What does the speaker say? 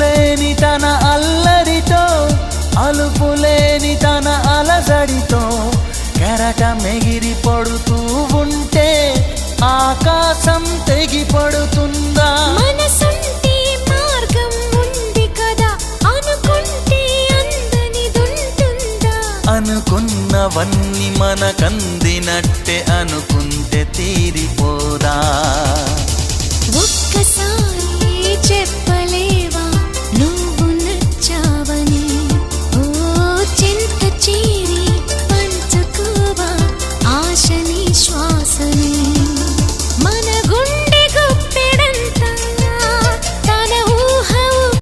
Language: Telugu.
అంతులేని తన అల్లరితో అలుపులేని తన అలజడితో కెరటం ఎగిరి పడుతూ ఉంటే ఆకాశం తెగి పడుతుందా? మనసుంటే మార్గం ఉంది కదా, అనుకుంటే అందనిదుంటుందా? అనుకున్నవన్నీ మనకందినట్టే అనుకుంటే తీరిపోదా? ఒక్కసారి